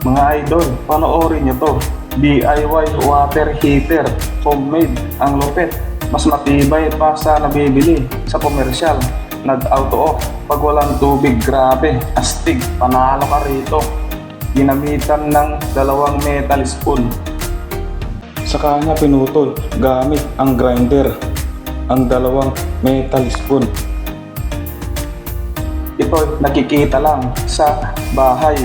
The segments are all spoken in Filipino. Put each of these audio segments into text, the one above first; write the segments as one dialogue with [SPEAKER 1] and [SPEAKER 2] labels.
[SPEAKER 1] Mga idol, panoorin nyo to. DIY water heater, homemade, ang lupit. Mas matibay pa sa nabibili sa komersyal. Nag-auto off pag walang tubig, grabe, astig, panalo ka rito. Ginamitan ng dalawang metal spoon. Sa kanya pinutol gamit ang grinder, ang dalawang metal spoon. Ito nakikita lang sa bahay.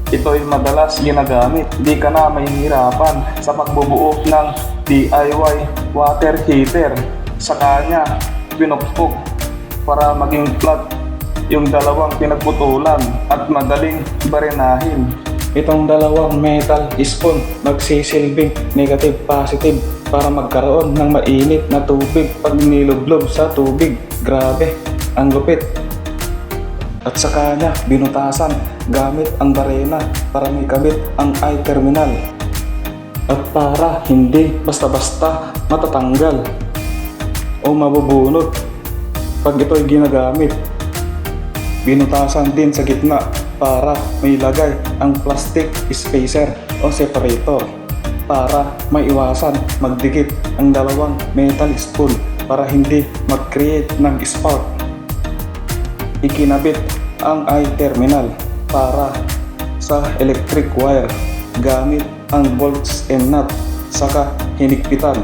[SPEAKER 1] Ito'y madalas ginagamit, di ka na mahihirapan sa pagbubuo ng DIY water heater. Sa kanya, pinukpok para maging flat yung dalawang pinagputulan at madaling barenahin. Itong dalawang metal spoon magsisilbing negative positive para magkaroon ng mainit na tubig pag nilublob sa tubig. Grabe, ang lupit. At sa kanya, binutasan gamit ang barena para may kabit ang I-terminal. At para hindi basta-basta matatanggal o mabubunot pag ito'y ginagamit. Binutasan din sa gitna para may lagay ang plastic spacer o separator para maiwasan magdikit ang dalawang metal spoon para hindi mag-create ng spark. Ikinabit ang I-terminal para sa electric wire gamit ang bolts and nut saka hinigpitan.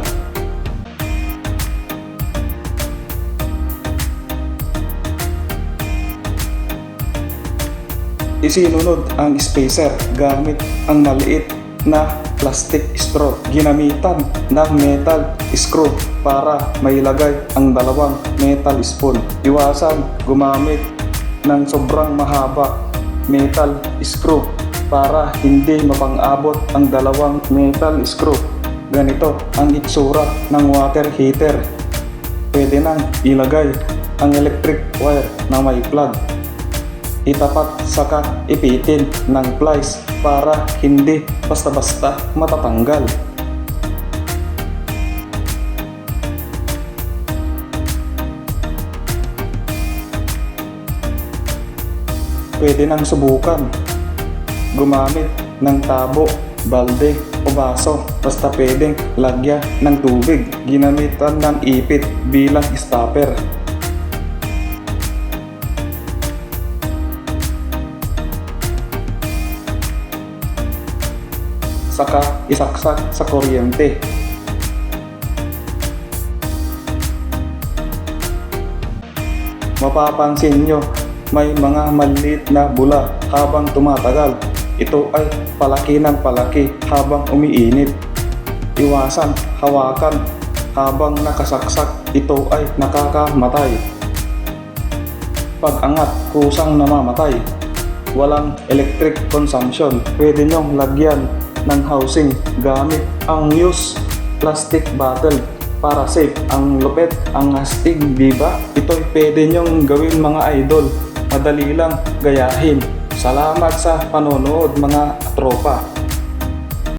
[SPEAKER 1] Isinunod ang spacer gamit ang maliit na plastic straw. Ginamitan ng metal screw para mailagay ang dalawang metal spoon. Iwasan gumamit ng sobrang mahaba metal screw para hindi mapang-abot ang dalawang metal screw. Ganito ang itsura ng water heater. Pwede nang ilagay ang electric wire na may plug. Itapat saka ipitin ng plies para hindi basta-basta matatanggal. Pwede nang subukan gumamit ng tabo, balde o baso, basta pwedeng lagyan ng tubig. Ginamitan ng ipit bilang stopper. Saka isaksak sa kuryente. Mapapansin nyo may mga maliit na bula habang tumatagal. Ito ay palaki ng palaki habang umiinit. Iwasan hawakan habang nakasaksak, ito ay nakakamatay. Pag-angat, kusang namamatay. Walang electric consumption. Pwede nyong lagyan ng housing gamit ang used plastic bottle para safe. Ang lupit, ang astig, diba? Ito'y pwede nyong gawin mga idol. Madali lang gayahin. Salamat sa panonood mga tropa.